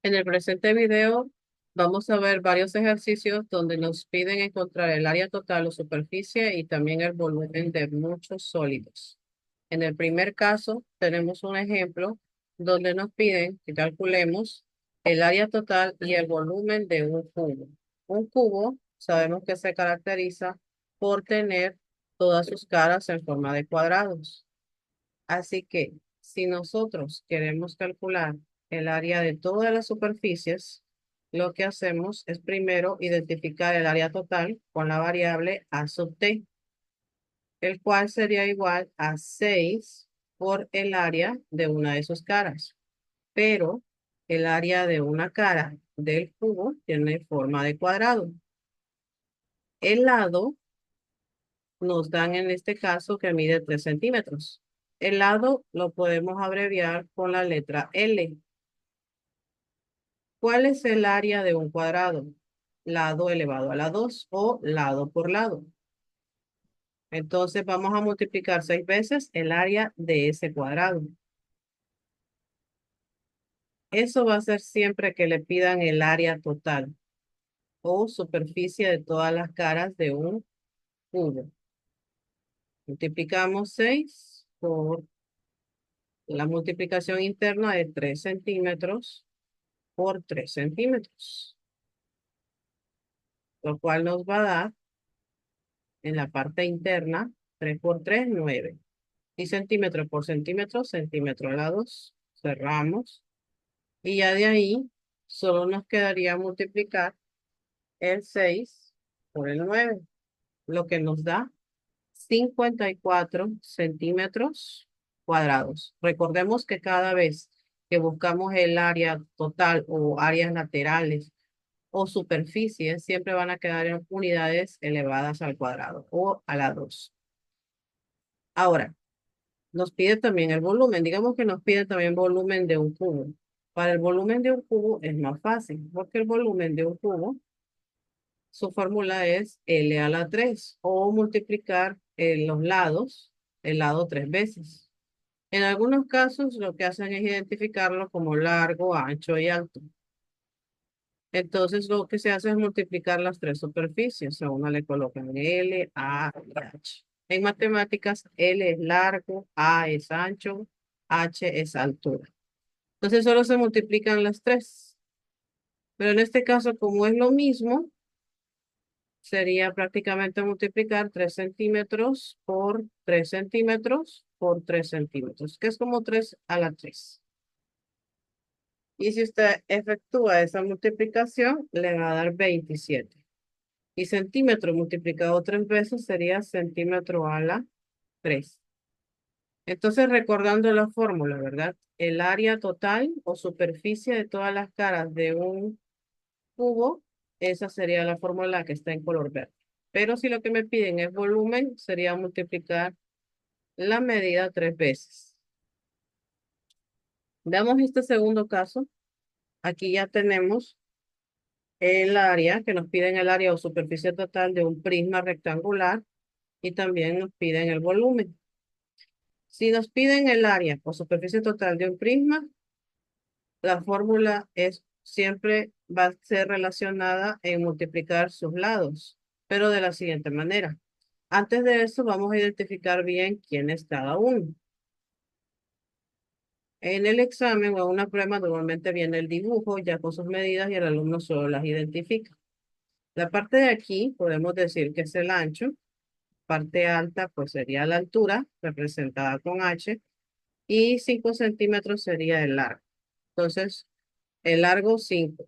En el presente video vamos a ver varios ejercicios donde nos piden encontrar el área total o superficie y también el volumen de muchos sólidos. En el primer caso tenemos un ejemplo donde nos piden que calculemos el área total y el volumen de un cubo. Un cubo sabemos que se caracteriza por tener todas sus caras en forma de cuadrados. Así que si nosotros queremos calcular el área de todas las superficies, lo que hacemos es primero identificar el área total con la variable a sub t, el cual sería igual a 6 por el área de una de sus caras. Pero el área de una cara del cubo tiene forma de cuadrado. El lado nos dan en este caso que mide 3 centímetros. El lado lo podemos abreviar con la letra L. ¿Cuál es el área de un cuadrado? Lado elevado a la 2 o lado por lado. Entonces vamos a multiplicar 6 veces el área de ese cuadrado. Eso va a ser siempre que le pidan el área total o superficie de todas las caras de un cubo. Multiplicamos 6 por la multiplicación interna de 3 centímetros por 3 centímetros, lo cual nos va a dar en la parte interna 3 por 3, 9. Y centímetro por centímetro, centímetro a la 2. Cerramos. Y ya de ahí solo nos quedaría multiplicar el 6 por el 9, lo que nos da 54 centímetros cuadrados. Recordemos que cada vez que buscamos el área total o áreas laterales o superficies, siempre van a quedar en unidades elevadas al cuadrado o a la 2. Ahora, nos pide también el volumen. Digamos que nos pide también volumen de un cubo. Para el volumen de un cubo es más fácil, porque el volumen de un cubo, su fórmula es L a la 3 o multiplicar los lados, el lado 3 veces. En algunos casos lo que hacen es identificarlo como largo, ancho y alto. Entonces lo que se hace es multiplicar las tres superficies. A una le colocan L, A y H. En matemáticas, L es largo, A es ancho, H es altura. Entonces solo se multiplican las tres. Pero en este caso, como es lo mismo, sería prácticamente multiplicar 3 centímetros por 3 centímetros por 3 centímetros, que es como 3 a la 3. Y si usted efectúa esa multiplicación, le va a dar 27. Y centímetro multiplicado 3 veces sería centímetro a la 3. Entonces, recordando la fórmula, ¿verdad? El área total o superficie de todas las caras de un cubo, esa sería la fórmula que está en color verde. Pero si lo que me piden es volumen, sería multiplicar la medida 3 veces. Damos este segundo caso. Aquí ya tenemos el área, que nos piden el área o superficie total de un prisma rectangular y también nos piden el volumen. Si nos piden el área o superficie total de un prisma, la fórmula es siempre va a ser relacionada en multiplicar sus lados, pero de la siguiente manera. Antes de eso, vamos a identificar bien quién es cada uno. En el examen o en una prueba normalmente viene el dibujo ya con sus medidas y el alumno solo las identifica. La parte de aquí podemos decir que es el ancho, parte alta pues sería la altura representada con H y 5 centímetros sería el largo. Entonces, el largo 5,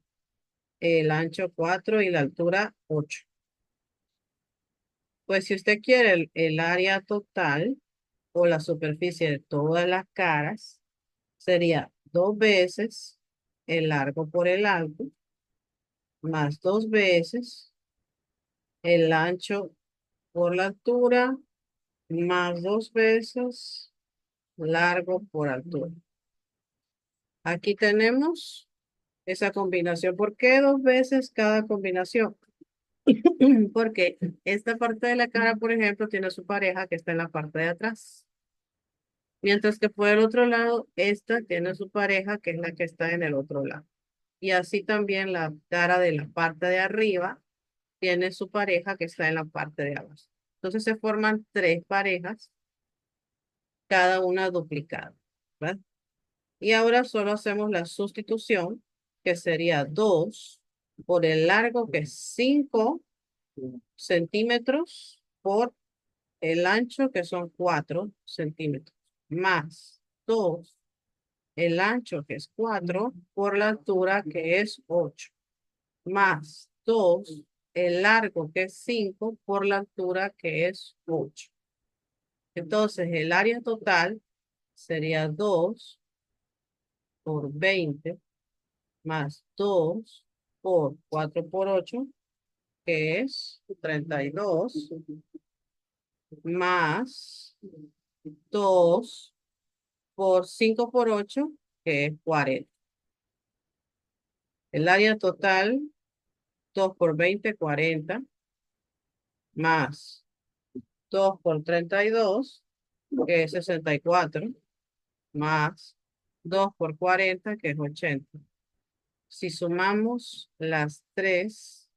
el ancho 4 y la altura 8. Pues si usted quiere el área total o la superficie de todas las caras, sería 2 veces el largo por el alto, más 2 veces el ancho por la altura, más 2 veces largo por altura. Aquí tenemos esa combinación. ¿Por qué 2 veces cada combinación? Porque esta parte de la cara, por ejemplo, tiene su pareja que está en la parte de atrás. Mientras que por el otro lado, esta tiene su pareja que es la que está en el otro lado. y así también la cara de la parte de arriba tiene su pareja que está en la parte de abajo. Entonces se forman tres parejas, cada una duplicada, ¿verdad? Y ahora solo hacemos la sustitución, que sería 2 por el largo, que es 5 centímetros, por el ancho, que son 4 centímetros, más 2 el ancho, que es 4 por la altura, que es 8, más 2 el largo, que es 5 por la altura, que es 8. Entonces, el área total sería 2 por 20 más 2 por 4 por 8, que es 32, más 2 por 5 por 8, que es 40. El área total, 2 por 20, 40, más 2 por 32, que es 64, más 2 por 40, que es 80. Si sumamos los tres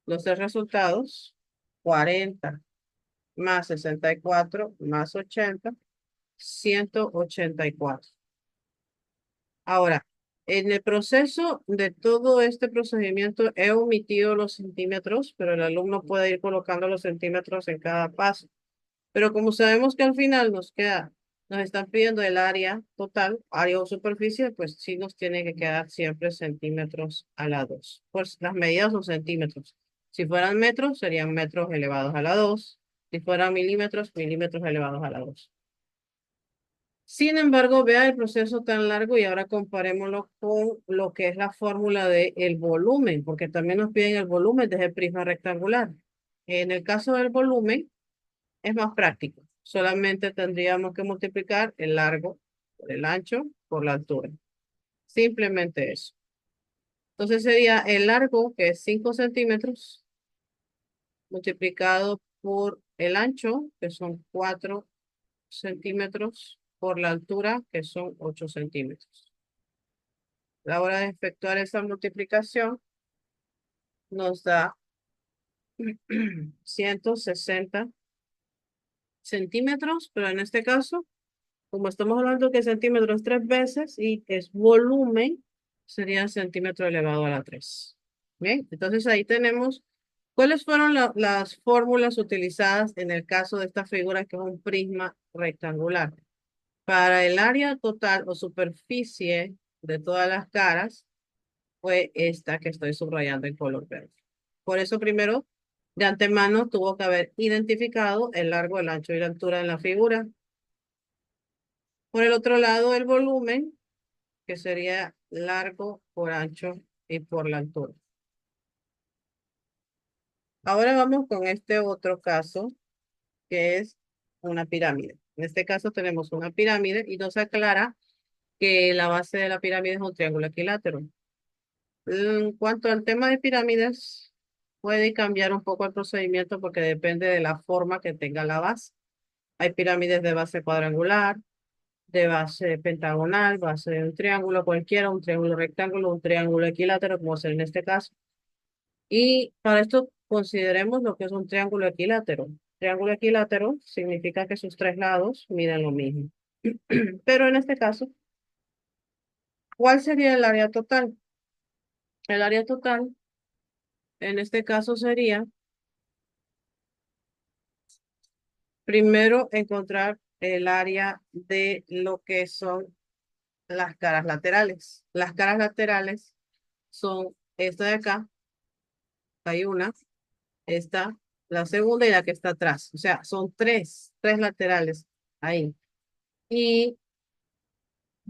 resultados, 40 más 64 más 80, 184. Ahora, en el proceso de todo este procedimiento he omitido los centímetros, pero el alumno puede ir colocando los centímetros en cada paso. Pero como sabemos que al final nos están pidiendo el área total, área o superficie, pues sí nos tiene que quedar siempre centímetros a la 2. Pues las medidas son centímetros. Si fueran metros, serían metros elevados a la 2. Si fueran milímetros, milímetros elevados a la 2. Sin embargo, vea el proceso tan largo y ahora comparémoslo con lo que es la fórmula del volumen, porque también nos piden el volumen desde el prisma rectangular. En el caso del volumen, es más práctico. Solamente tendríamos que multiplicar el largo por el ancho por la altura. Simplemente eso. Entonces sería el largo, que es 5 centímetros, multiplicado por el ancho, que son 4 centímetros, por la altura, que son 8 centímetros. A la hora de efectuar esa multiplicación, nos da 160 centímetros, pero en este caso, como estamos hablando que centímetros tres veces y es volumen, sería centímetro elevado a la 3. Bien, entonces ahí tenemos cuáles fueron las fórmulas utilizadas en el caso de esta figura que es un prisma rectangular. Para el área total o superficie de todas las caras fue esta que estoy subrayando en color verde. Por eso primero, de antemano, tuvo que haber identificado el largo, el ancho y la altura en la figura. Por el otro lado, el volumen, que sería largo por ancho y por la altura. Ahora vamos con este otro caso, que es una pirámide. En este caso tenemos una pirámide y nos aclara que la base de la pirámide es un triángulo equilátero. En cuanto al tema de pirámides, puede cambiar un poco el procedimiento porque depende de la forma que tenga la base. Hay pirámides de base cuadrangular, de base pentagonal, base de un triángulo cualquiera, un triángulo rectángulo, un triángulo equilátero, como es en este caso. Y para esto consideremos lo que es un triángulo equilátero. Triángulo equilátero significa que sus tres lados miden lo mismo. Pero en este caso, ¿cuál sería el área total? El área total, en este caso, sería primero encontrar el área de lo que son las caras laterales. Las caras laterales son esta de acá, hay una, esta, la segunda y la que está atrás. O sea, son tres laterales ahí. Y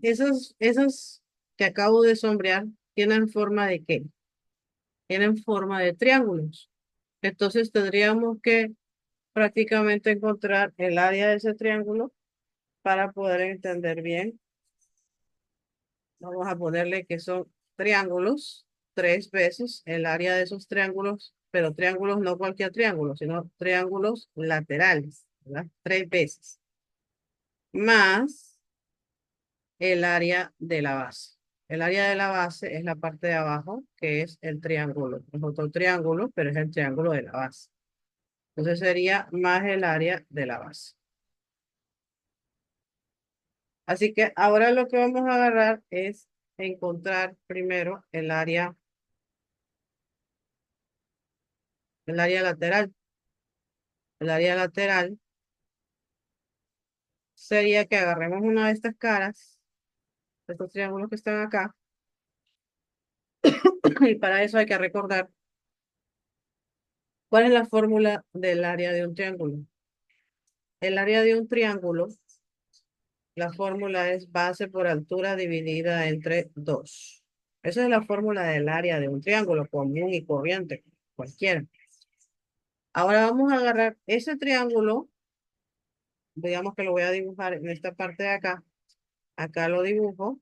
esas que acabo de sombrear tienen forma de ¿qué? Tienen forma de triángulos. Entonces tendríamos que prácticamente encontrar el área de ese triángulo para poder entender bien. Vamos a ponerle que son triángulos, tres veces el área de esos triángulos, pero triángulos no cualquier triángulo, sino triángulos laterales, ¿verdad? Tres veces, más el área de la base. El área de la base es la parte de abajo, que es el triángulo. Es otro triángulo, pero es el triángulo de la base. Entonces sería más el área de la base. Así que ahora lo que vamos a agarrar es encontrar primero el área lateral. El área lateral sería que agarremos una de estas caras, estos triángulos que están acá, y para eso hay que recordar cuál es la fórmula del área de un triángulo. El área de un triángulo, la fórmula es base por altura dividida entre 2. Esa es la fórmula del área de un triángulo común y corriente, cualquiera. Ahora vamos a agarrar ese triángulo, digamos que lo voy a dibujar en esta parte de acá. Acá lo dibujo,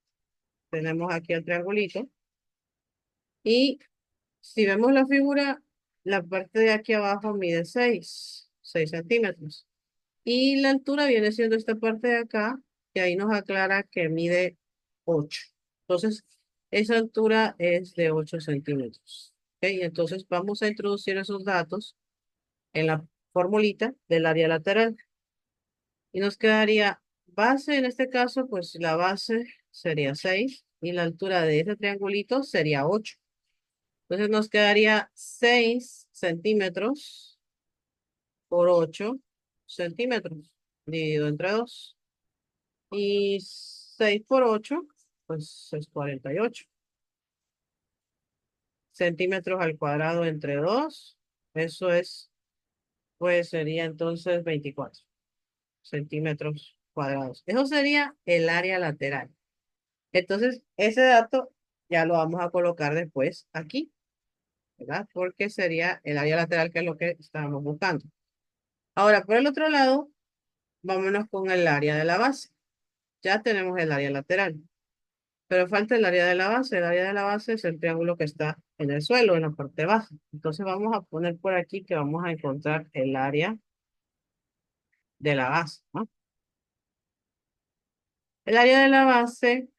tenemos aquí el triangulito. Y si vemos la figura, la parte de aquí abajo mide 6 centímetros. Y la altura viene siendo esta parte de acá, que ahí nos aclara que mide 8. Entonces, esa altura es de 8 centímetros. ¿Ok? Entonces, vamos a introducir esos datos en la formulita del área lateral. Y nos quedaría base, en este caso, pues la base sería 6 y la altura de ese triangulito sería 8. Entonces nos quedaría 6 centímetros por 8 centímetros dividido entre 2. Y 6 por 8 pues es 48 centímetros al cuadrado entre 2. Eso es, pues sería entonces 24 centímetros cuadrados. Eso sería el área lateral. Entonces, ese dato ya lo vamos a colocar después aquí, ¿verdad? Porque sería el área lateral, que es lo que estábamos buscando. Ahora, por el otro lado, vámonos con el área de la base. Ya tenemos el área lateral, pero falta el área de la base. El área de la base es el triángulo que está en el suelo, en la parte baja. Entonces vamos a poner por aquí que vamos a encontrar el área de la base, ¿no? El área de la base,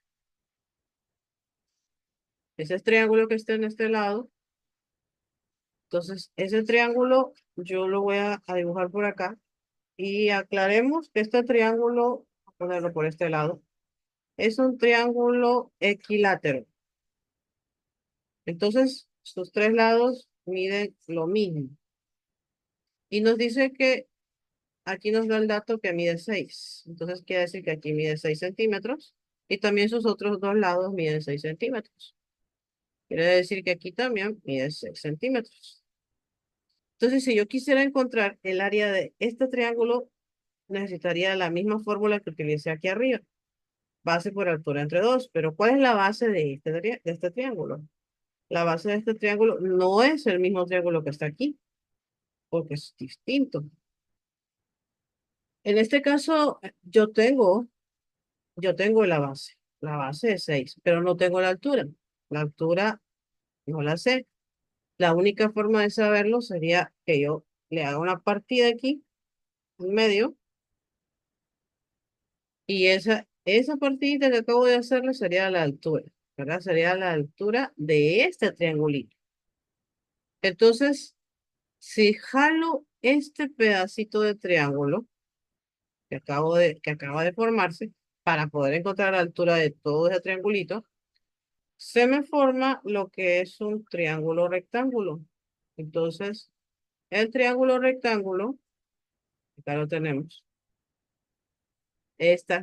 ese triángulo que está en este lado. Entonces, ese triángulo yo lo voy a dibujar por acá. Y aclaremos que este triángulo, voy a ponerlo por este lado, es un triángulo equilátero. Entonces, sus tres lados miden lo mismo. Y nos dice que aquí nos da el dato que mide 6. Entonces, quiere decir que aquí mide 6 centímetros. Y también sus otros dos lados miden 6 centímetros. Quiere decir que aquí también mide 6 centímetros. Entonces, si yo quisiera encontrar el área de este triángulo, necesitaría la misma fórmula que utilicé aquí arriba. Base por altura entre 2. Pero ¿cuál es la base de este triángulo? La base de este triángulo no es el mismo triángulo que está aquí, porque es distinto. En este caso, yo tengo la base. La base es 6, pero no tengo la altura. La altura no la sé. La única forma de saberlo sería que yo le haga una partida aquí, en medio, y esa partida que acabo de hacerle sería la altura, ¿verdad? Sería la altura de este triangulito. Entonces, si jalo este pedacito de triángulo que acaba de formarse, para poder encontrar la altura de todo ese triangulito, se me forma lo que es un triángulo rectángulo. Entonces, el triángulo rectángulo, acá lo tenemos,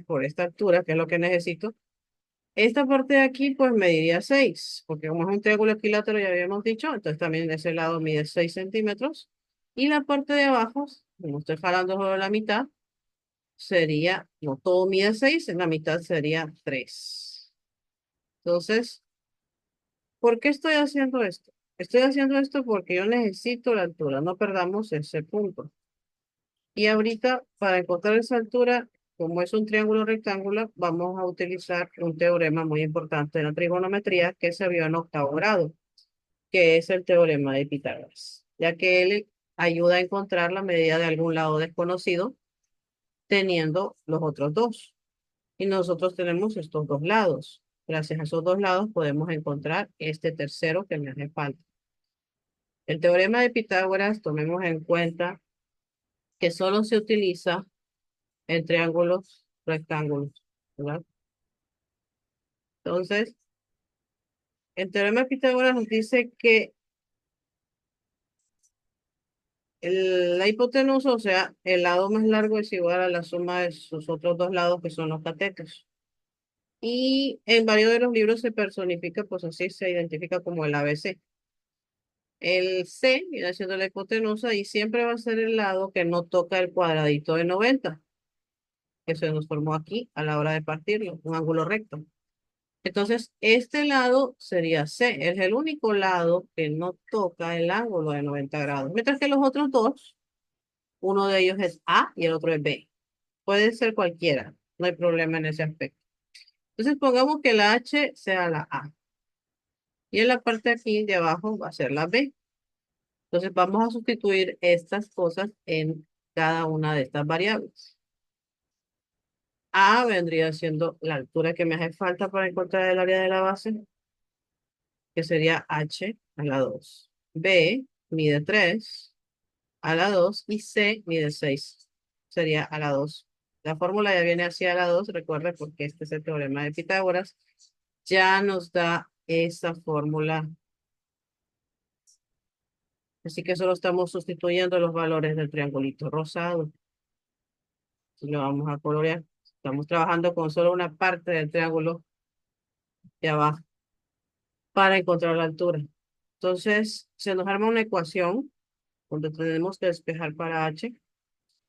por esta altura, que es lo que necesito. Esta parte de aquí, pues mediría 6, porque como es un triángulo equilátero, ya habíamos dicho, entonces también de ese lado mide 6 centímetros. Y la parte de abajo, como estoy jalando solo la mitad, sería, no todo mide 6, en la mitad sería 3. Entonces, ¿por qué estoy haciendo esto? Estoy haciendo esto porque yo necesito la altura, no perdamos ese punto. Y ahorita, para encontrar esa altura, como es un triángulo rectangular, vamos a utilizar un teorema muy importante en la trigonometría que se vio en octavo grado, que es el teorema de Pitágoras, ya que él ayuda a encontrar la medida de algún lado desconocido teniendo los otros dos. Y nosotros tenemos estos dos lados. Gracias a esos dos lados podemos encontrar este tercero que me hace falta. El teorema de Pitágoras, tomemos en cuenta que solo se utiliza en triángulos rectángulos, ¿verdad? Entonces, el teorema de Pitágoras nos dice que la hipotenusa, o sea, el lado más largo es igual a la suma de sus otros dos lados que son los catetos. Y en varios de los libros se personifica, pues así se identifica como el ABC. El C viene siendo la hipotenusa y siempre va a ser el lado que no toca el cuadradito de 90 que se nos formó aquí a la hora de partirlo, un ángulo recto. Entonces, este lado sería C, es el único lado que no toca el ángulo de 90 grados, mientras que los otros dos, uno de ellos es A y el otro es B. Puede ser cualquiera, no hay problema en ese aspecto. Entonces, pongamos que la H sea la A y en la parte aquí de abajo va a ser la B. Entonces, vamos a sustituir estas cosas en cada una de estas variables. A vendría siendo la altura que me hace falta para encontrar el área de la base, que sería H a la 2. B mide 3 a la 2 y C mide 6. Sería a la 2. La fórmula ya viene hacia la 2, recuerde, porque este es el teorema de Pitágoras. Ya nos da esa fórmula. Así que solo estamos sustituyendo los valores del triangulito rosado. Y lo vamos a colorear. Estamos trabajando con solo una parte del triángulo de abajo para encontrar la altura. Entonces, se nos arma una ecuación donde tenemos que despejar para H,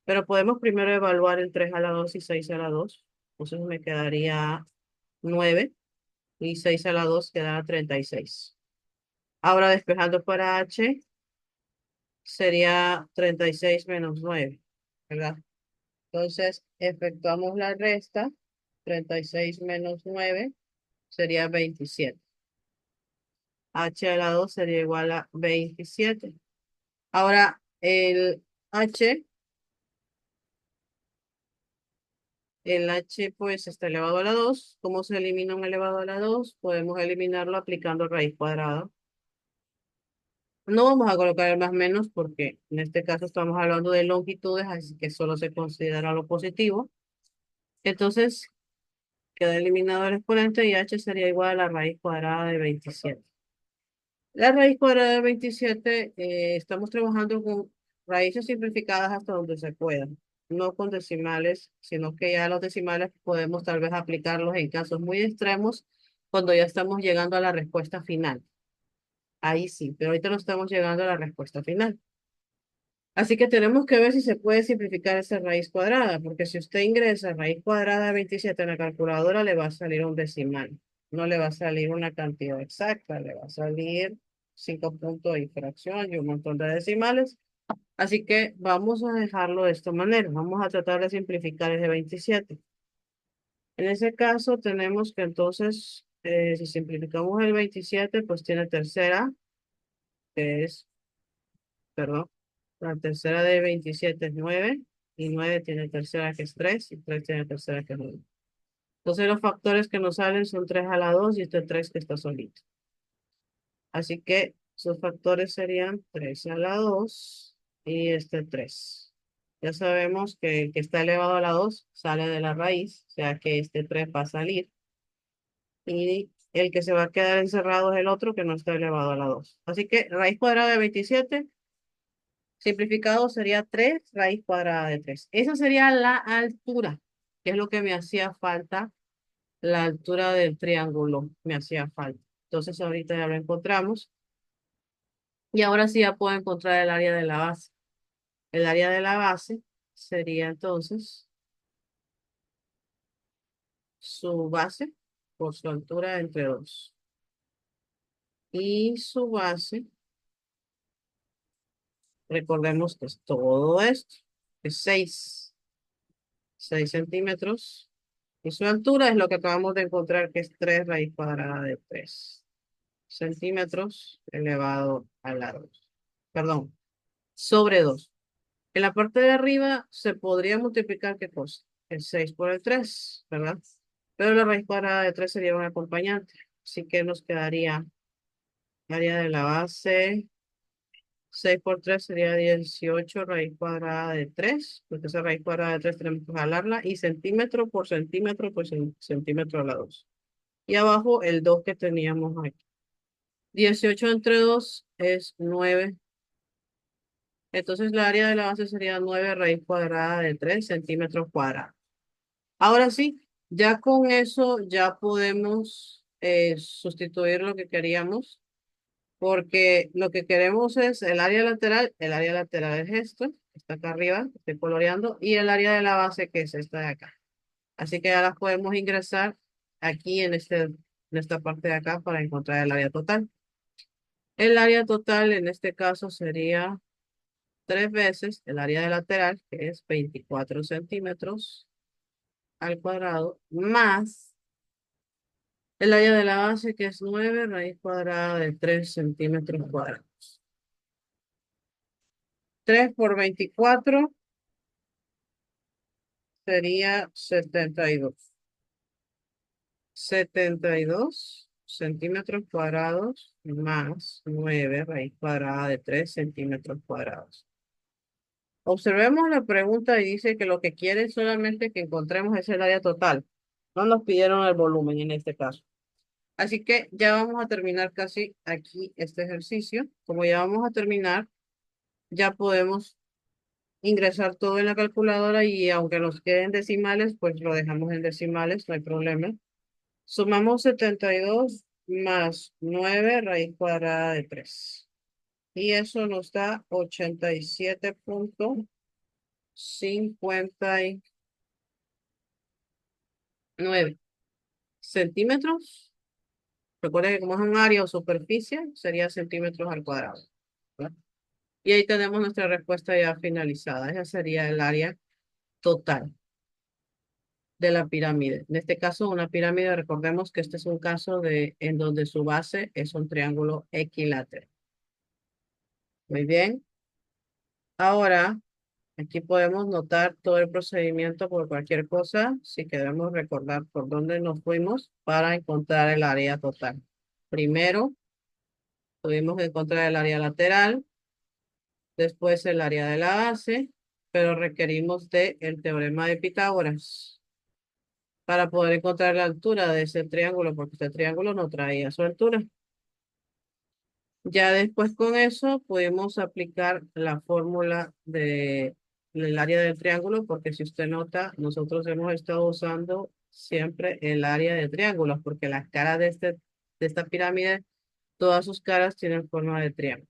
pero podemos primero evaluar el 3 a la 2 y 6 a la 2. Entonces me quedaría 9 y 6 a la 2 quedará 36. Ahora despejando para H sería 36 menos 9, ¿verdad? Entonces efectuamos la resta. 36 menos 9 sería 27. H a la 2 sería igual a 27. Ahora H, el H pues está elevado a la 2. ¿Cómo se elimina un elevado a la 2? Podemos eliminarlo aplicando raíz cuadrada. No vamos a colocar el más menos porque en este caso estamos hablando de longitudes, así que solo se considera lo positivo. Entonces queda eliminado el exponente y H sería igual a la raíz cuadrada de 27. La raíz cuadrada de 27, estamos trabajando con raíces simplificadas hasta donde se pueda, no con decimales, sino que ya los decimales podemos tal vez aplicarlos en casos muy extremos cuando ya estamos llegando a la respuesta final. Ahí sí, pero ahorita no estamos llegando a la respuesta final. Así que tenemos que ver si se puede simplificar esa raíz cuadrada, porque si usted ingresa raíz cuadrada de 27 en la calculadora, le va a salir un decimal. No le va a salir una cantidad exacta, le va a salir 5 puntos y fracción y un montón de decimales. Así que vamos a dejarlo de esta manera. Vamos a tratar de simplificar ese 27. En ese caso tenemos que entonces, si simplificamos el 27, pues tiene tercera, que es, perdón, la tercera de 27 es 9 y 9 tiene tercera que es 3 y 3 tiene tercera que es 9. Entonces los factores que nos salen son 3 a la 2 y este 3 que está solito. Así que sus factores serían 3 a la 2 y este 3. Ya sabemos que el que está elevado a la 2 sale de la raíz, o sea que este 3 va a salir. Y el que se va a quedar encerrado es el otro que no está elevado a la 2. Así que raíz cuadrada de 27 simplificado sería 3 raíz cuadrada de 3. Esa sería la altura, que es lo que me hacía falta, la altura del triángulo me hacía falta. Entonces ahorita ya lo encontramos. Y ahora sí ya puedo encontrar el área de la base. El área de la base sería entonces su base por su altura entre 2. Y su base, recordemos que es todo esto, es 6 centímetros. Y su altura es lo que acabamos de encontrar, que es 3 raíz cuadrada de 3 centímetros elevado a la 2. Perdón, sobre 2. En la parte de arriba se podría multiplicar, ¿qué cosa? El 6 por el 3, ¿verdad? Pero la raíz cuadrada de 3 sería un acompañante. Así que nos quedaría área de la base. 6 por 3 sería 18 raíz cuadrada de 3, porque esa raíz cuadrada de 3 tenemos que jalarla, y centímetro por centímetro, pues centímetro a la 2. Y abajo el 2 que teníamos aquí. 18 entre 2 es 9. Entonces la área de la base sería 9 raíz cuadrada de 3 centímetros cuadrados. Ahora sí, ya con eso ya podemos sustituir lo que queríamos, porque lo que queremos es el área lateral es esto, está acá arriba, estoy coloreando, y el área de la base que es esta de acá. Así que ya las podemos ingresar aquí en esta parte de acá para encontrar el área total. El área total en este caso sería 3 veces el área de lateral, que es 24 centímetros al cuadrado, más el área de la base, que es 9 raíz cuadrada de 3 centímetros cuadrados. 3 por 24 sería 72. 72 centímetros cuadrados más 9 raíz cuadrada de 3 centímetros cuadrados. Observemos la pregunta y dice que lo que quiere es solamente que encontremos es el área total. No nos pidieron el volumen en este caso. Así que ya vamos a terminar casi aquí este ejercicio. Como ya vamos a terminar, ya podemos ingresar todo en la calculadora, y aunque nos queden decimales, pues lo dejamos en decimales, no hay problema. Sumamos 72 más 9 raíz cuadrada de 3. Y eso nos da 87,59 centímetros. Recuerden que como es un área o superficie, sería centímetros al cuadrado, ¿verdad? Y ahí tenemos nuestra respuesta ya finalizada. Esa sería el área total de la pirámide. En este caso, una pirámide, recordemos que este es un caso en donde su base es un triángulo equilátero. Muy bien. Ahora, aquí podemos notar todo el procedimiento por cualquier cosa, si queremos recordar por dónde nos fuimos para encontrar el área total. Primero, tuvimos que encontrar el área lateral, después el área de la base, pero requerimos de el teorema de Pitágoras para poder encontrar la altura de ese triángulo, porque este triángulo no traía su altura. Ya después con eso pudimos aplicar la fórmula del área del triángulo, porque si usted nota, nosotros hemos estado usando siempre el área de triángulos, porque las caras de esta pirámide, todas sus caras tienen forma de triángulo.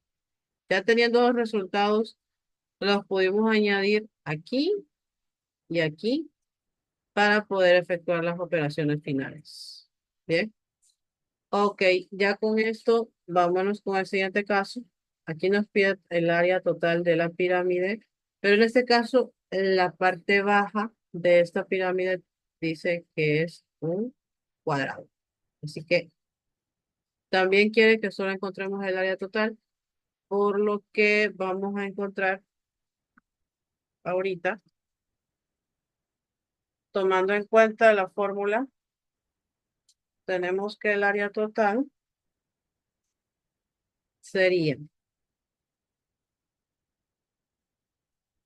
Ya teniendo los resultados, los pudimos añadir aquí y aquí para poder efectuar las operaciones finales. Bien. Ok, ya con esto, vámonos con el siguiente caso. Aquí nos pide el área total de la pirámide, pero en este caso, la parte baja de esta pirámide dice que es un cuadrado. Así que también quiere que solo encontremos el área total, por lo que vamos a encontrar ahorita, tomando en cuenta la fórmula, tenemos que el área total sería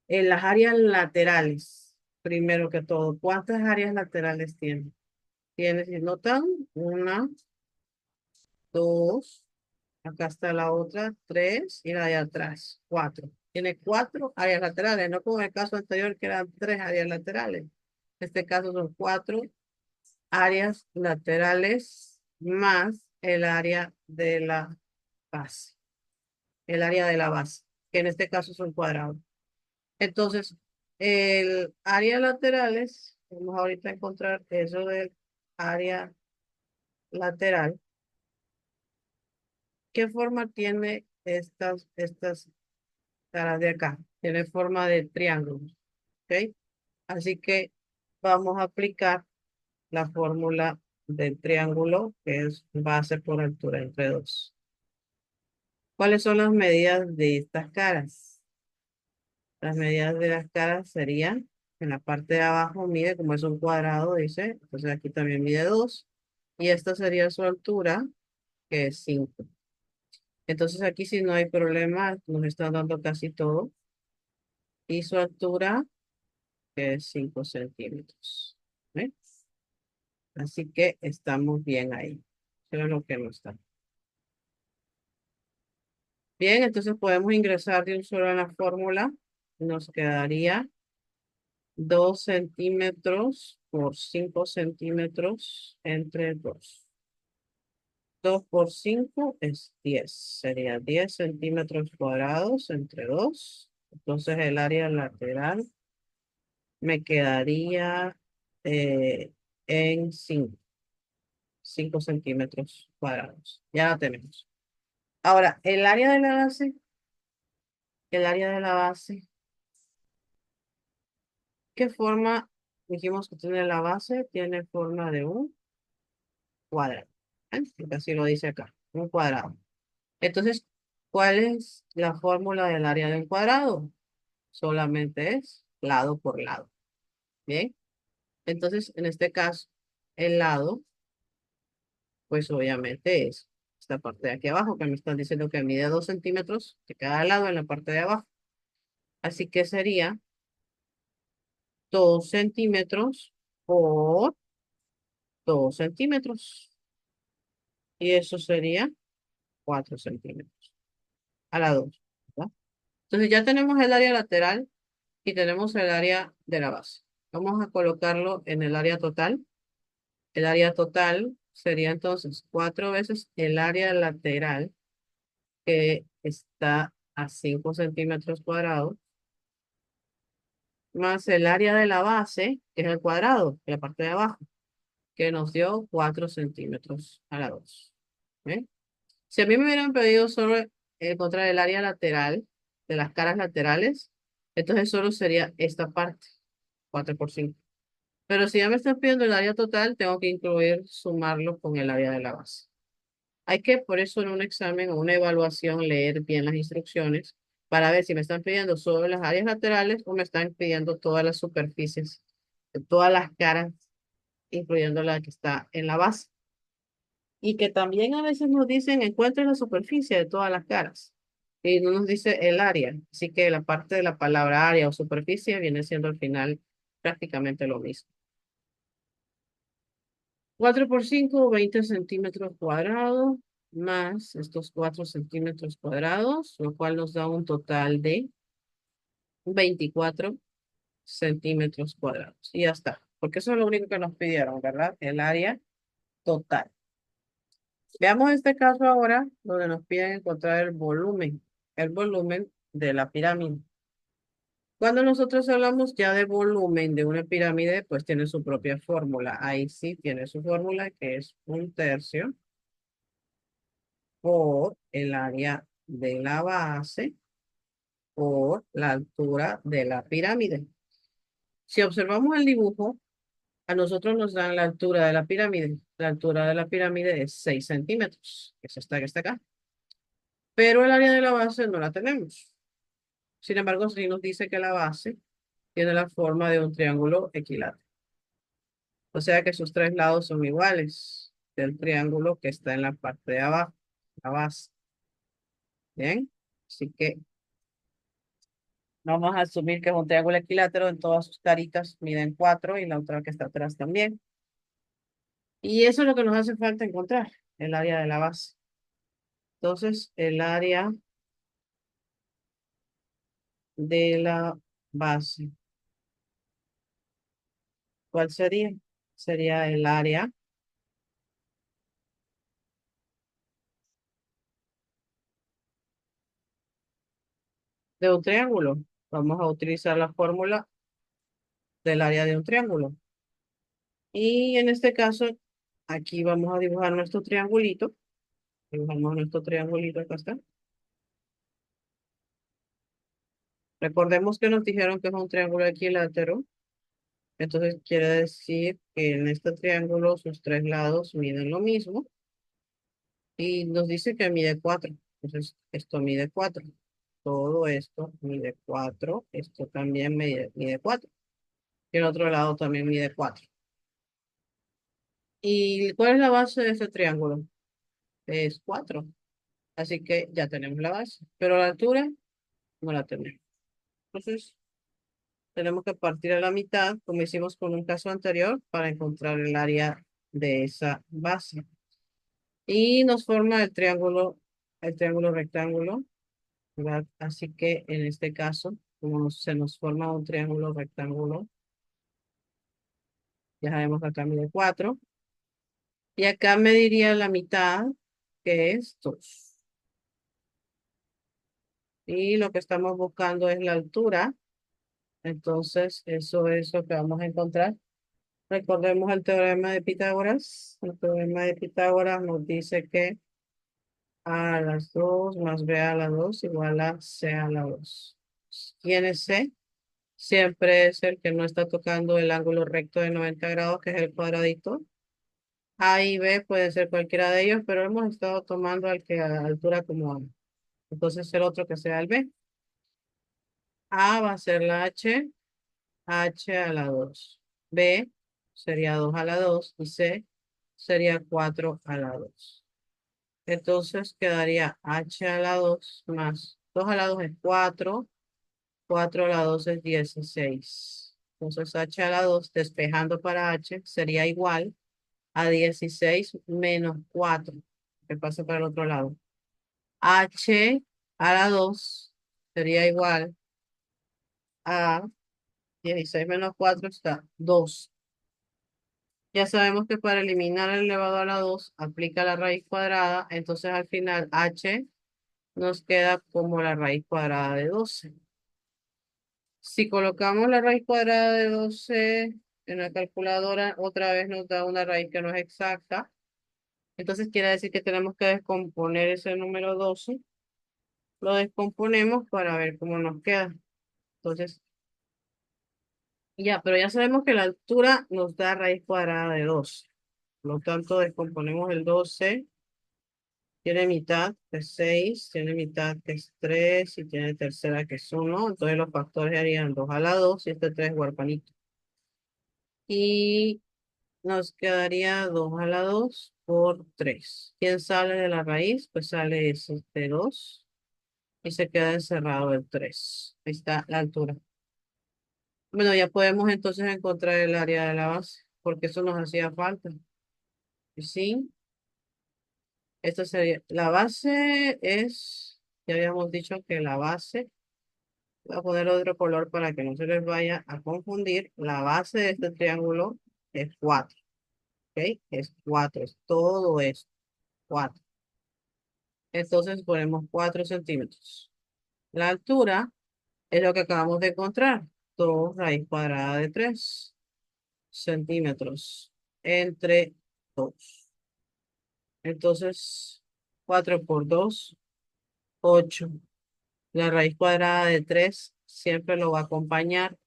en las áreas laterales, primero que todo. ¿Cuántas áreas laterales tiene? Tiene, si notan, una, dos, acá está la otra, tres, y la de atrás, cuatro. Tiene 4 áreas laterales, no como en el caso anterior que eran 3 áreas laterales. En este caso son 4 áreas laterales más el área de la base, el área de la base, que en este caso son cuadrados. Entonces, el área laterales, vamos ahorita a encontrar eso del área lateral. ¿Qué forma tiene estas caras de acá? Tiene forma de triángulo, ¿ok? Así que vamos a aplicar la fórmula del triángulo, que es base por altura entre 2. ¿Cuáles son las medidas de estas caras? Las medidas de las caras serían En la parte de abajo mide, como es un cuadrado, dice, entonces aquí también mide 2. Y esta sería su altura, que es 5. Entonces aquí si no hay problema, nos está dando casi todo. Y su altura, que es 5 centímetros. ¿Ve? Así que estamos bien ahí. Eso es lo que nos está. Bien, entonces podemos ingresar de un solo en la fórmula. Nos quedaría 2 centímetros por 5 centímetros entre 2. 2 por 5 es 10. Sería 10 centímetros cuadrados entre 2. Entonces el área lateral me quedaría en 5 centímetros cuadrados. Ya la tenemos. Ahora, el área de la base, ¿qué forma dijimos que tiene la base? Tiene forma de un cuadrado. Porque así lo dice acá, un cuadrado. Entonces, ¿cuál es la fórmula del área de un cuadrado? Solamente es lado por lado. Bien, entonces en este caso, el lado, pues obviamente es esta parte de aquí abajo, que me están diciendo que mide 2 centímetros de cada lado en la parte de abajo. Así que sería 2 centímetros por 2 centímetros. Y eso sería 4 centímetros a la 2. ¿Verdad? Entonces ya tenemos el área lateral y tenemos el área de la base. Vamos a colocarlo en el área total. El área total sería entonces 4 veces el área lateral, que está a 5 centímetros cuadrados, más el área de la base, que es el cuadrado, la parte de abajo, que nos dio 4 centímetros a la 2. ¿Ven? Si a mí me hubieran pedido solo encontrar el área lateral de las caras laterales, entonces solo sería esta parte, 4 por 5. Pero si ya me están pidiendo el área total, tengo que incluir, sumarlo con el área de la base. Hay que, por eso, en un examen o una evaluación, leer bien las instrucciones para ver si me están pidiendo solo las áreas laterales o me están pidiendo todas las superficies, todas las caras, incluyendo la que está en la base. Y que también a veces nos dicen encuentre la superficie de todas las caras. Y no nos dice el área. Así que la parte de la palabra área o superficie viene siendo al final prácticamente lo mismo. 4 por 5, 20 centímetros cuadrados, más estos 4 centímetros cuadrados, lo cual nos da un total de 24 centímetros cuadrados. Y ya está, porque eso es lo único que nos pidieron, ¿verdad? El área total. Veamos este caso ahora, donde nos piden encontrar el volumen de la pirámide. Cuando nosotros hablamos ya de volumen de una pirámide, pues tiene su propia fórmula. Ahí sí tiene su fórmula, que es 1/3 por el área de la base por la altura de la pirámide. Si observamos el dibujo, a nosotros nos dan la altura de la pirámide. La altura de la pirámide es 6 centímetros, que es esta que está acá. Pero el área de la base no la tenemos. Sin embargo, sí nos dice que la base tiene la forma de un triángulo equilátero. O sea que sus tres lados son iguales del triángulo que está en la parte de abajo, la base. Bien, así que vamos a asumir que es un triángulo equilátero, en todas sus caritas miden 4 y la otra que está atrás también. Y eso es lo que nos hace falta encontrar, el área de la base. Entonces, el área de la base, ¿cuál sería? Sería el área de un triángulo. Vamos a utilizar la fórmula del área de un triángulo. Y en este caso, aquí vamos a dibujar nuestro triangulito. Dibujamos nuestro triangulito, acá está. Recordemos que nos dijeron que es un triángulo equilátero. Entonces quiere decir que en este triángulo sus tres lados miden lo mismo. Y nos dice que mide 4. Entonces esto mide 4. Todo esto mide 4. Esto también mide 4. y el otro lado también mide 4. ¿Y cuál es la base de este triángulo? Es 4. Así que ya tenemos la base, pero la altura no la tenemos. Entonces, tenemos que partir a la mitad, como hicimos con un caso anterior, para encontrar el área de esa base. Y nos forma el triángulo rectángulo, ¿verdad? Así que en este caso, como se nos forma un triángulo rectángulo, ya sabemos que acá mide 4. Y acá mediría la mitad, que es 2. Y lo que estamos buscando es la altura. Entonces, eso es lo que vamos a encontrar. Recordemos el teorema de Pitágoras. El teorema de Pitágoras nos dice que a las 2 más b a la 2 igual a c a la 2. ¿Quién es c? Siempre es el que no está tocando el ángulo recto de 90 grados, que es el cuadradito. A y b puede ser cualquiera de ellos, pero hemos estado tomando al que a la altura como A. Entonces el otro que sea el b. A va a ser la h a la 2. B sería 2 a la 2 y C sería 4 a la 2. Entonces quedaría h a la 2 más 2 a la 2 es 4, 4 a la 2 es 16. Entonces h a la 2 despejando para h sería igual a 16 menos 4, que pasa para el otro lado. H a la 2 sería igual a 16 menos 4 está 2. Ya sabemos que para eliminar el elevado a la 2 aplica la raíz cuadrada, entonces al final h nos queda como la raíz cuadrada de 12. Si colocamos la raíz cuadrada de 12 en la calculadora, otra vez nos da una raíz que no es exacta. Entonces quiere decir que tenemos que descomponer ese número 12. Lo descomponemos para ver cómo nos queda. Entonces, ya, pero ya sabemos que la altura nos da raíz cuadrada de 12. Por lo tanto, descomponemos el 12. Tiene mitad que es 6, tiene mitad que es 3 y tiene tercera que es 1. Entonces los factores harían 2 a la 2 y este 3 huerfanito. Y nos quedaría 2 a la 2 por 3. ¿Quién sale de la raíz? Pues sale ese de 2 y se queda encerrado el 3. Ahí está la altura. Bueno, ya podemos entonces encontrar el área de la base, porque eso nos hacía falta. Y sí, esta sería, la base es, ya habíamos dicho que la base, voy a poner otro color para que no se les vaya a confundir. La base de este triángulo es 4, ¿ok? Es 4, es todo esto, 4. Entonces ponemos 4 centímetros. La altura es lo que acabamos de encontrar, 2 raíz cuadrada de 3 centímetros entre 2. Entonces, 4 por 2, 8. La raíz cuadrada de 3 siempre lo va a acompañar.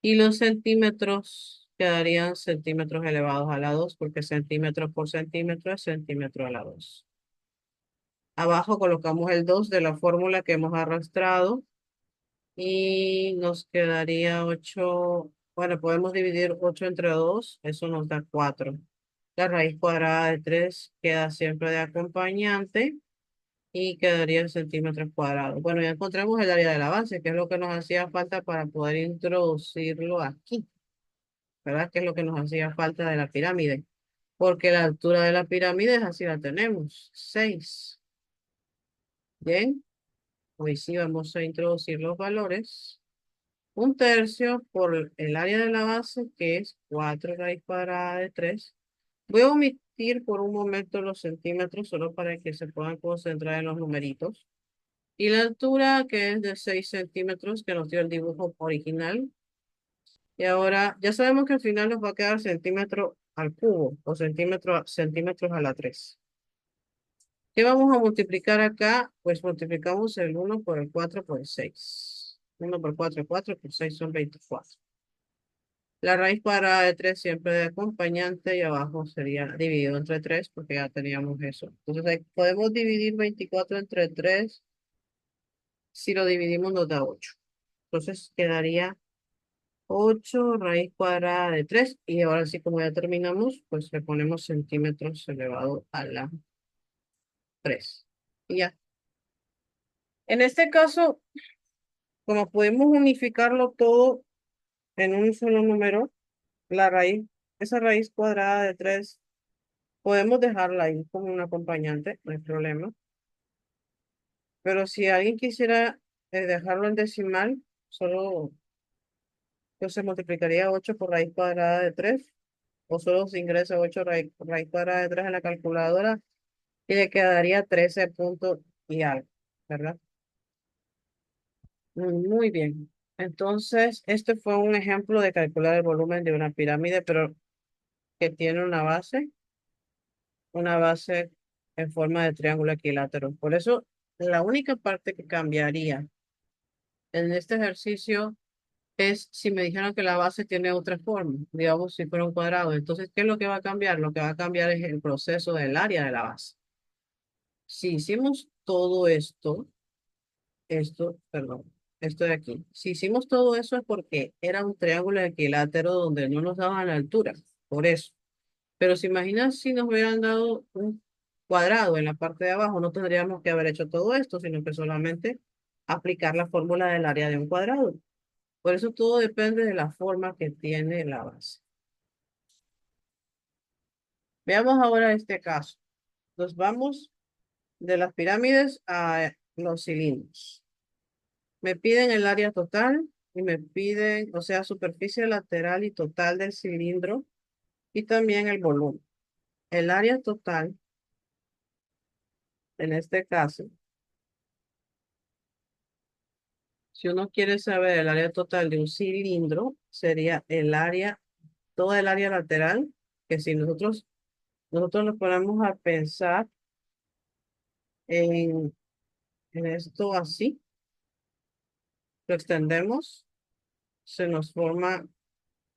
Y los centímetros quedarían centímetros elevados a la 2, porque centímetro por centímetro es centímetro a la 2. Abajo colocamos el 2 de la fórmula que hemos arrastrado y nos quedaría 8. Bueno, podemos dividir 8 entre 2, eso nos da 4. La raíz cuadrada de 3 queda siempre de acompañante y quedaría en centímetros cuadrados. Bueno, ya encontramos el área de la base, que es lo que nos hacía falta para poder introducirlo aquí, ¿verdad? Que es lo que nos hacía falta de la pirámide, porque la altura de la pirámide es así la tenemos, 6. Bien, hoy sí vamos a introducir los valores. 1/3 por el área de la base, que es 4 raíz cuadrada de 3. Voy a omitir por un momento los centímetros, solo para que se puedan concentrar en los numeritos. Y la altura, que es de 6 centímetros, que nos dio el dibujo original. Y ahora ya sabemos que al final nos va a quedar centímetro al cubo o centímetros a la 3. ¿Qué vamos a multiplicar acá? Pues multiplicamos el 1 por el 4 por el 6. 1 por 4, 4 por 6 son 24. La raíz cuadrada de 3 siempre de acompañante y abajo sería dividido entre 3 porque ya teníamos eso. Entonces ahí podemos dividir 24 entre 3. Si lo dividimos nos da 8. Entonces quedaría 8 raíz cuadrada de 3. Y ahora sí, como ya terminamos, pues le ponemos centímetros elevado a la 3. Y ya. En este caso, como podemos unificarlo todo en un solo número, la raíz, esa raíz cuadrada de 3 podemos dejarla ahí como un acompañante, no hay problema. Pero si alguien quisiera dejarlo en decimal, solo pues, se multiplicaría 8 por raíz cuadrada de 3, o solo se ingresa 8 raíz cuadrada de 3 en la calculadora y le quedaría 13 puntos y algo, ¿verdad? Muy bien. Entonces, este fue un ejemplo de calcular el volumen de una pirámide, pero que tiene una base en forma de triángulo equilátero. Por eso, la única parte que cambiaría en este ejercicio es si me dijeron que la base tiene otra forma, digamos si fuera un cuadrado. Entonces, ¿qué es lo que va a cambiar? Lo que va a cambiar es el proceso del área de la base. Si hicimos todo perdón, esto de aquí. Si hicimos todo eso es porque era un triángulo equilátero donde no nos daban la altura, por eso. Pero si imaginas si nos hubieran dado un cuadrado en la parte de abajo, no tendríamos que haber hecho todo esto, sino que solamente aplicar la fórmula del área de un cuadrado. Por eso todo depende de la forma que tiene la base. Veamos ahora este caso. Nos vamos de las pirámides a los cilindros. Me piden el área total y me piden, o sea, superficie lateral y total del cilindro y también el volumen. El área total, en este caso, si uno quiere saber el área total de un cilindro, sería el área, toda el área lateral, que si nosotros nos ponemos a pensar en esto así, lo extendemos, se nos forma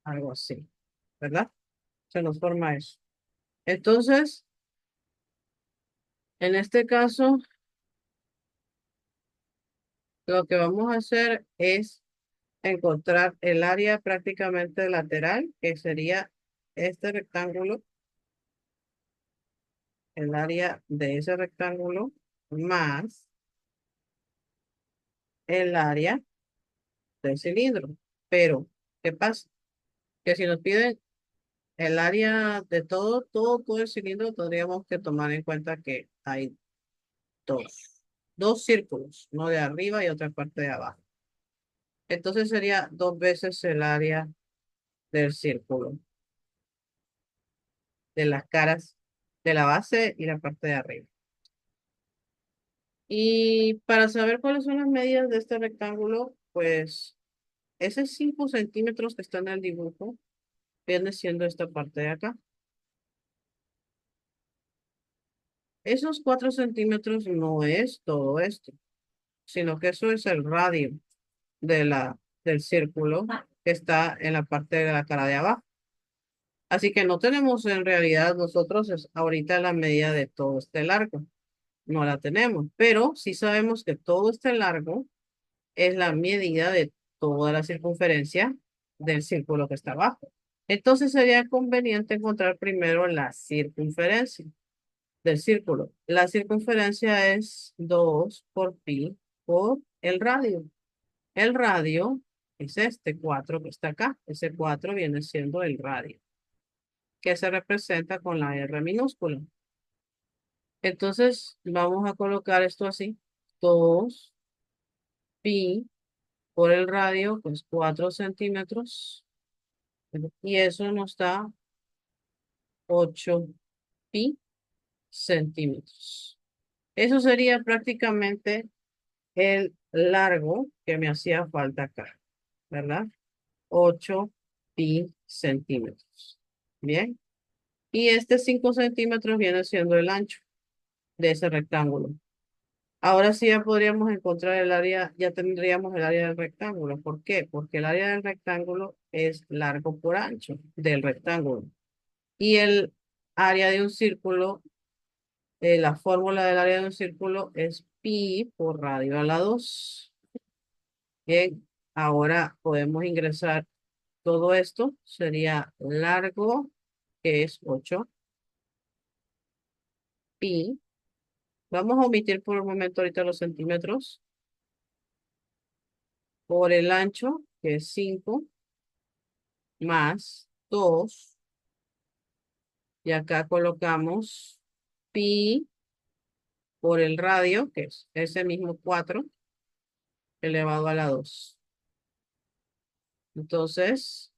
algo así, ¿verdad? Se nos forma eso. Entonces, en este caso, lo que vamos a hacer es encontrar el área prácticamente lateral, que sería este rectángulo, el área de ese rectángulo, más el área del cilindro. Pero, ¿qué pasa? Que si nos piden el área de todo el cilindro, tendríamos que tomar en cuenta que hay dos círculos, uno de arriba y otra parte de abajo. Entonces sería dos veces el área del círculo, de las caras de la base y la parte de arriba. Y para saber cuáles son las medidas de este rectángulo, pues esos 5 centímetros que están en el dibujo viene siendo esta parte de acá. Esos 4 centímetros no es todo esto, sino que eso es el radio del círculo que está en la parte de la cara de abajo. Así que no tenemos en realidad nosotros ahorita la medida de todo este largo. No la tenemos, pero sí sabemos que todo este largo es la medida de toda la circunferencia del círculo que está abajo. Entonces sería conveniente encontrar primero la circunferencia del círculo. La circunferencia es 2 por pi por el radio. El radio es este 4 que está acá. Ese 4 viene siendo el radio, que se representa con la R minúscula. Entonces, vamos a colocar esto así. 2 pi por el radio, pues 4 centímetros. Y eso nos da 8 pi centímetros. Eso sería prácticamente el largo que me hacía falta acá, ¿verdad? 8 pi centímetros. Bien. Y este 5 centímetros viene siendo el ancho de ese rectángulo. Ahora sí ya podríamos encontrar el área, ya tendríamos el área del rectángulo. ¿Por qué? Porque el área del rectángulo es largo por ancho del rectángulo. Y el área de un círculo, la fórmula del área de un círculo es pi por radio a la 2. Bien, ahora podemos ingresar Todo esto sería largo, que es 8 pi. Vamos a omitir por un momento ahorita los centímetros. Por el ancho, que es 5 más 2. Y acá colocamos pi por el radio, que es ese mismo 4 elevado a la 2. Entonces,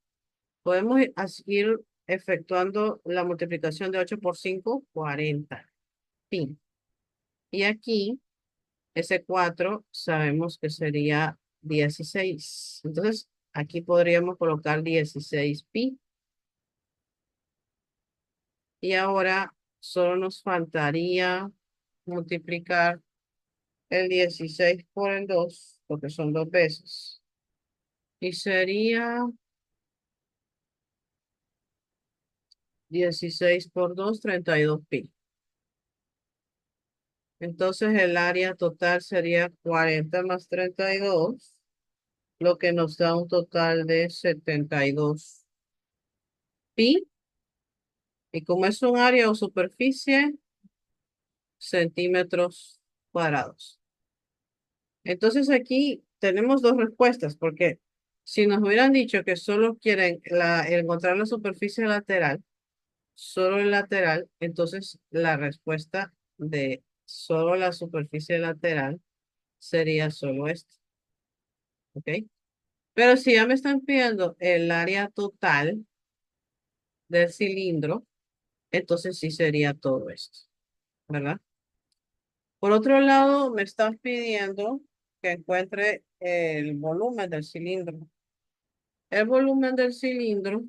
podemos ir efectuando la multiplicación de 8 por 5, 40 pi. Y aquí, ese 4 sabemos que sería 16. Entonces, aquí podríamos colocar 16 pi. Y ahora solo nos faltaría multiplicar el 16 por el 2 porque son dos veces. Y sería 16 por 2 32 pi. Entonces el área total sería 40 más 32, lo que nos da un total de 72 pi. Y como es un área o superficie, centímetros cuadrados. Entonces aquí tenemos dos respuestas, porque si nos hubieran dicho que solo quieren encontrar la superficie lateral, solo el lateral, entonces la respuesta de solo la superficie lateral sería solo esto, ¿ok? Pero si ya me están pidiendo el área total del cilindro, entonces sí sería todo esto, ¿verdad? Por otro lado, me están pidiendo que encuentre el volumen del cilindro. El volumen del cilindro,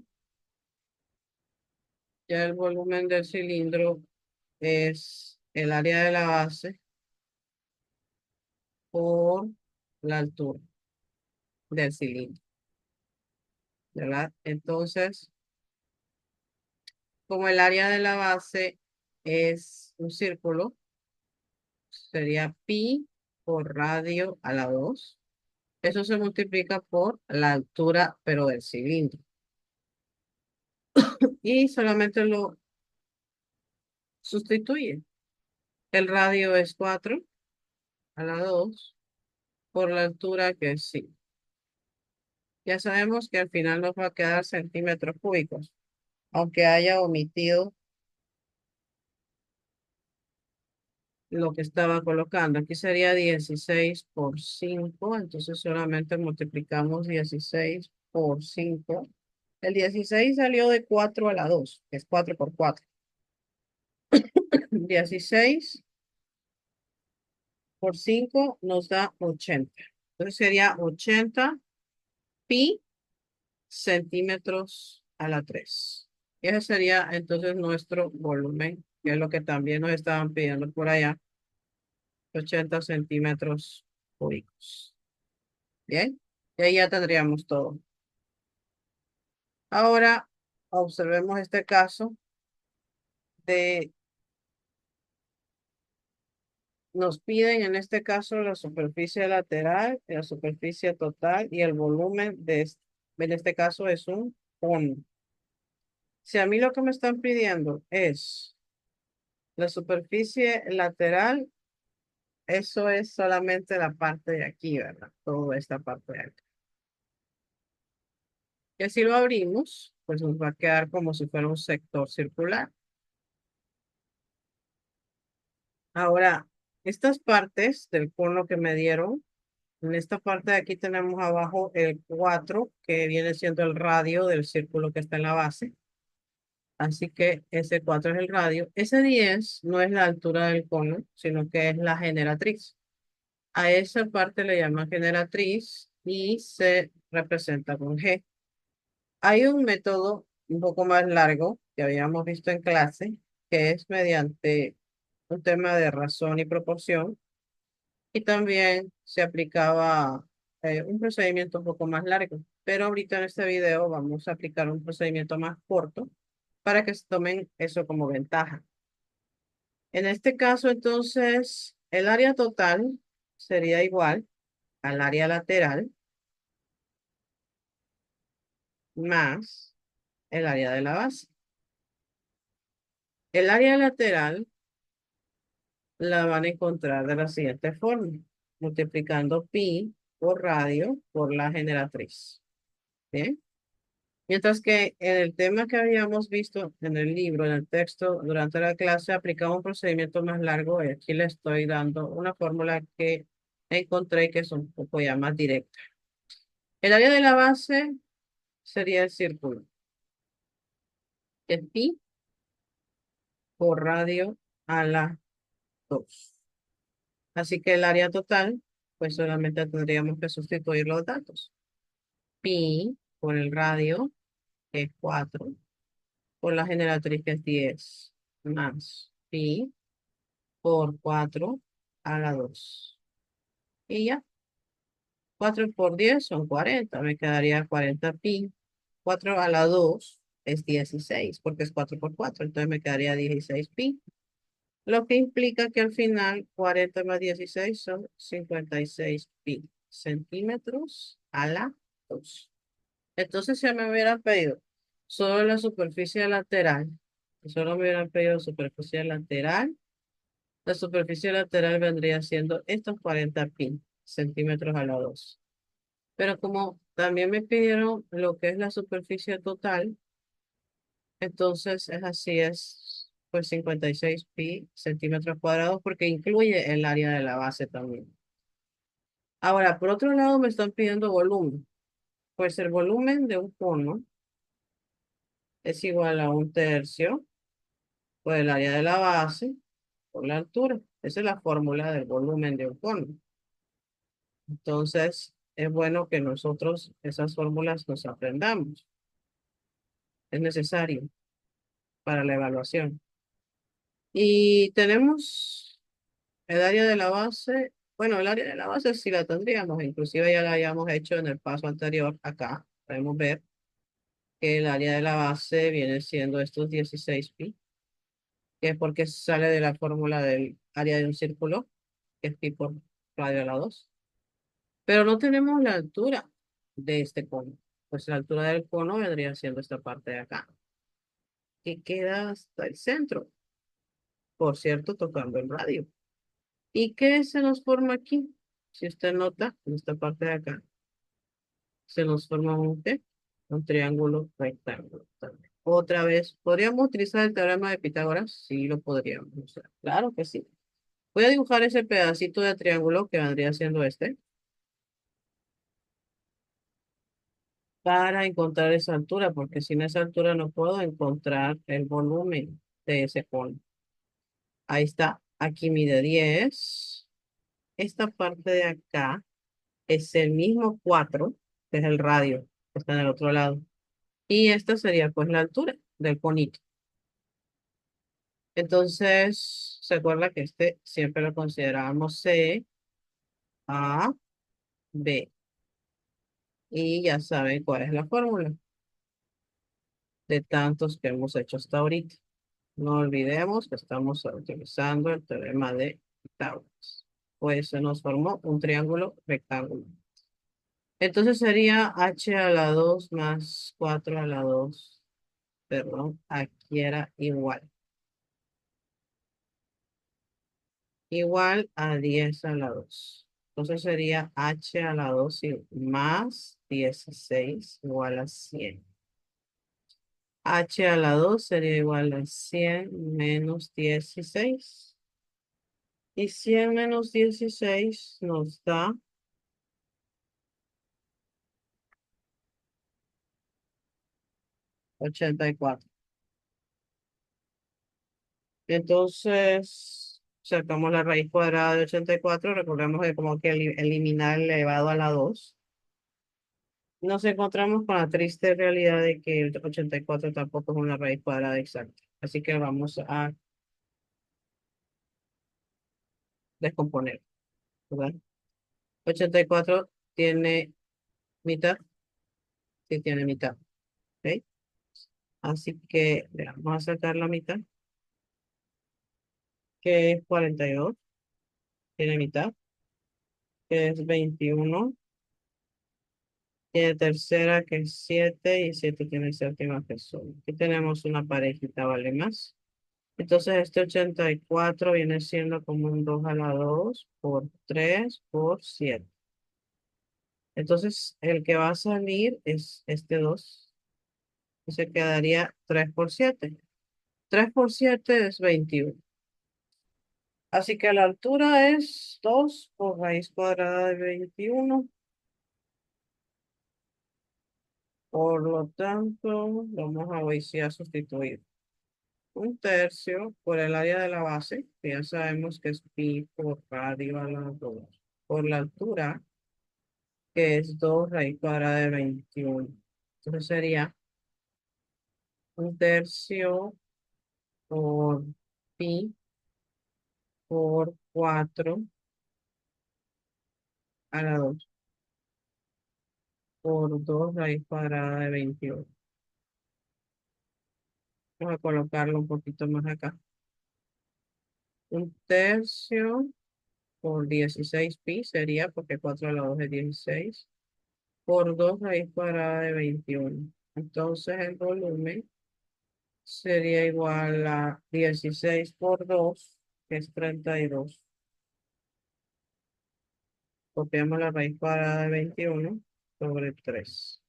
ya el volumen del cilindro es el área de la base por la altura del cilindro, ¿verdad? Entonces, como el área de la base es un círculo, sería pi por radio a la 2. Eso se multiplica por la altura, pero del cilindro. Y solamente lo sustituye. El radio es 4 a la 2 por la altura que es 5. Ya sabemos que al final nos va a quedar centímetros cúbicos, aunque haya omitido lo que estaba colocando. Aquí sería 16 por 5, entonces solamente multiplicamos 16 por 5. El 16 salió de 4 a la 2, que es 4 por 4. 16 por 5 nos da 80. Entonces sería 80 pi centímetros a la 3. Y ese sería entonces nuestro volumen, que es lo que también nos estaban pidiendo por allá, 80 centímetros cúbicos. Bien, y ahí ya tendríamos todo. Ahora observemos este caso de, nos piden en este caso la superficie lateral, la superficie total y el volumen en este caso es un cono. Si a mí lo que me están pidiendo es la superficie lateral, eso es solamente la parte de aquí, ¿verdad? Toda esta parte de aquí. Y si lo abrimos, pues nos va a quedar como si fuera un sector circular. Ahora, estas partes del cono que me dieron, en esta parte de aquí tenemos abajo el 4, que viene siendo el radio del círculo que está en la base. Así que ese 4 es el radio. Ese 10 no es la altura del cono, sino que es la generatriz. A esa parte le llaman generatriz y se representa con G. Hay un método un poco más largo que habíamos visto en clase, que es mediante un tema de razón y proporción, y también se aplicaba un procedimiento un poco más largo. Pero ahorita en este video vamos a aplicar un procedimiento más corto para que se tomen eso como ventaja. En este caso, entonces, el área total sería igual al área lateral más el área de la base. El área lateral la van a encontrar de la siguiente forma, multiplicando pi por radio por la generatriz. ¿Bien? Mientras que en el tema que habíamos visto en el libro, en el texto, durante la clase, aplicaba un procedimiento más largo y aquí le estoy dando una fórmula que encontré que es un poco ya más directa. El área de la base sería el círculo, que es pi por radio a la 2. Así que el área total, pues solamente tendríamos que sustituir los datos. Pi por el radio, que es 4, por la generatriz, que es 10, más pi por 4 a la 2. Y ya, 4 por 10 son 40, me quedaría 40 pi. 4 a la 2 es 16, porque es 4 por 4, entonces me quedaría 16 pi. Lo que implica que al final 40 más 16 son 56 pi centímetros a la 2. Entonces si me hubieran pedido solo la superficie lateral, solo me hubieran pedido superficie lateral, la superficie lateral vendría siendo estos 40 pi centímetros a la 2. Pero como también me pidieron lo que es la superficie total, entonces es así, es pues 56 pi centímetros cuadrados porque incluye el área de la base también. Ahora, por otro lado, me están pidiendo volumen. Pues el volumen de un cono es igual a un tercio por el área de la base por la altura. Esa es la fórmula del volumen de un cono. Entonces, es bueno que nosotros esas fórmulas nos aprendamos. Es necesario para la evaluación. Y tenemos el área de la base. Bueno, el área de la base sí la tendríamos, inclusive ya la habíamos hecho en el paso anterior acá. Podemos ver que el área de la base viene siendo estos 16 pi, que es porque sale de la fórmula del área de un círculo, que es pi por radio a la 2. Pero no tenemos la altura de este cono. Pues la altura del cono vendría siendo esta parte de acá, que queda hasta el centro, por cierto, tocando el radio. ¿Y qué se nos forma aquí? Si usted nota, en esta parte de acá, se nos forma un, ¿qué? Un triángulo rectángulo también. Otra vez, ¿podríamos utilizar el teorema de Pitágoras? Sí, lo podríamos usar. Claro que sí. Voy a dibujar ese pedacito de triángulo que vendría siendo este, para encontrar esa altura, porque sin esa altura no puedo encontrar el volumen de ese cono. Ahí está. Aquí mide 10. Esta parte de acá es el mismo 4, que es el radio, que está en el otro lado. Y esta sería pues la altura del conito. Entonces, se acuerda que este siempre lo considerábamos C, A, B. Y ya saben cuál es la fórmula de tantos que hemos hecho hasta ahorita. No olvidemos que estamos utilizando el teorema de Pitágoras. Pues se nos formó un triángulo rectángulo. Entonces sería h a la 2 más 4 a la 2. Perdón, aquí era igual. Igual a 10 a la 2. Entonces sería h a la 2 más 16 igual a 100. H a la 2 sería igual a 100 menos 16. Y 100 menos 16 nos da 84. Entonces, sacamos la raíz cuadrada de 84. Recordemos que como que eliminar el elevado a la 2. Nos encontramos con la triste realidad de que el 84 tampoco es una raíz cuadrada exacta. Así que vamos a descomponer, ¿verdad? 84 tiene mitad, sí tiene mitad, ¿ok? Así que vamos a sacar la mitad, que es 42, tiene mitad, que es 21, tiene tercera que es 7 y 7 tiene séptima que es 1. Aquí tenemos una parejita, ¿vale? Más. Entonces este 84 viene siendo como un 2 a la 2 por 3 por 7. Entonces el que va a salir es este 2 y se quedaría 3 por 7. 3 por 7 es 21. Así que la altura es 2 por raíz cuadrada de 21. Por lo tanto, vamos a hoy sí a sustituir un tercio por el área de la base, que ya sabemos que es pi por radio a la 2, por la altura, que es 2 raíz cuadrada de 21. Entonces sería un tercio por pi por 4 a la 2 por 2 raíz cuadrada de 21. Vamos a colocarlo un poquito más acá. Un tercio por 16 pi sería, porque 4 a la 2 es 16, por 2 raíz cuadrada de 21. Entonces el volumen sería igual a 16 por 2, que es 32. Copiamos la raíz cuadrada de 21 sobre 3.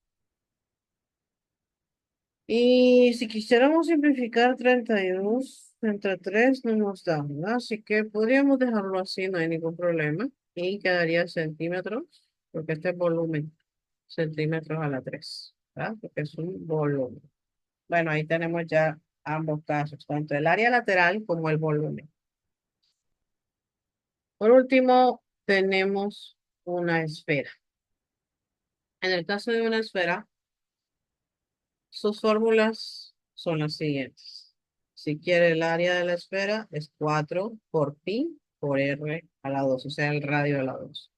Y si quisiéramos simplificar 32 entre 3 no nos da, ¿verdad? Así que podríamos dejarlo así, no hay ningún problema. Y quedaría centímetros, porque este es volumen, centímetros a la 3, ¿verdad? Porque es un volumen. Bueno, ahí tenemos ya ambos casos, tanto el área lateral como el volumen. Por último, tenemos una esfera. En el caso de una esfera, sus fórmulas son las siguientes. Si quiere el área de la esfera es 4 por pi por r a la 2, o sea, el radio a la 2.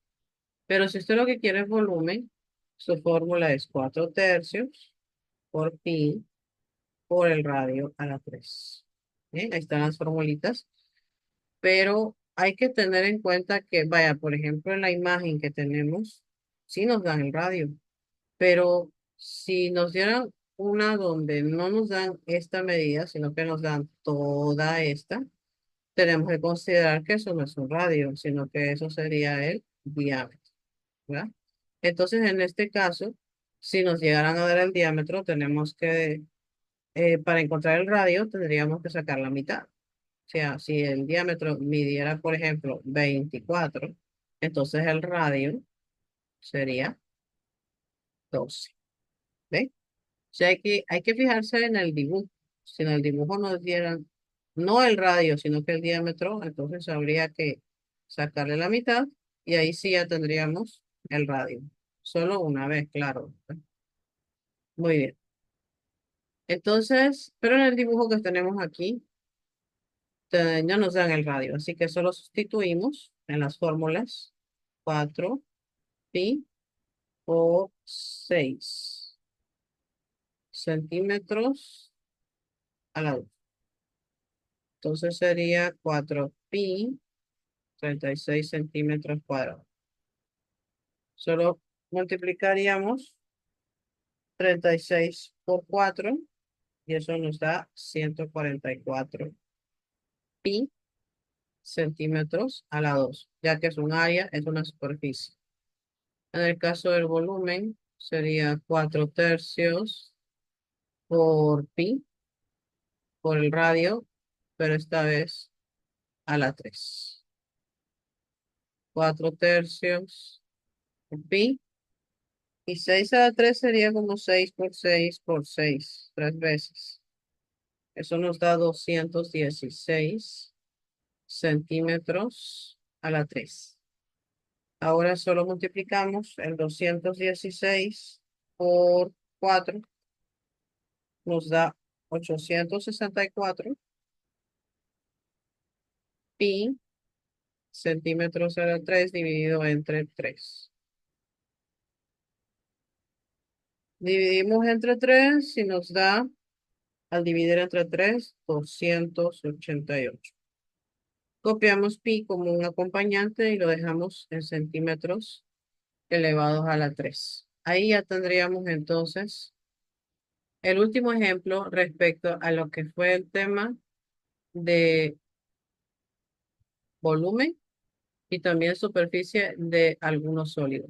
Pero si usted lo que quiere es volumen, su fórmula es 4 tercios por pi por el radio a la 3. Bien, ahí están las formulitas. Pero hay que tener en cuenta que, vaya, por ejemplo, en la imagen que tenemos, sí nos dan el radio, pero si nos dieran una donde no nos dan esta medida, sino que nos dan toda esta, tenemos que considerar que eso no es un radio, sino que eso sería el diámetro, ¿verdad? Entonces, en este caso, si nos llegaran a dar el diámetro, tenemos que, para encontrar el radio, tendríamos que sacar la mitad. O sea, si el diámetro midiera, por ejemplo, 24, entonces el radio sería 12. ¿Ve? O sea, hay que fijarse en el dibujo. Si en el dibujo nos dieran no el radio, sino que el diámetro, entonces habría que sacarle la mitad y ahí sí ya tendríamos el radio. Solo una vez, claro. Muy bien. Entonces, pero en el dibujo que tenemos aquí, ya nos dan el radio, así que solo sustituimos en las fórmulas 4 pi por 6 centímetros a la 2. Entonces sería 4 pi, 36 centímetros cuadrados. Solo multiplicaríamos 36 por 4 y eso nos da 144 pi centímetros a la 2, ya que es un área, es una superficie. En el caso del volumen sería 4 tercios por pi por el radio, pero esta vez a la 3. 4 tercios por pi. Y 6 a la 3 sería como 6 por 6 por 6, 3 veces. Eso nos da 216 centímetros a la 3. Ahora solo multiplicamos el 216 por 4, nos da 864 pi centímetros a la 3 dividido entre 3. Dividimos entre 3 y nos da, al dividir entre 3, 288. Copiamos pi como un acompañante y lo dejamos en centímetros elevados a la 3. Ahí ya tendríamos entonces el último ejemplo respecto a lo que fue el tema de volumen y también superficie de algunos sólidos.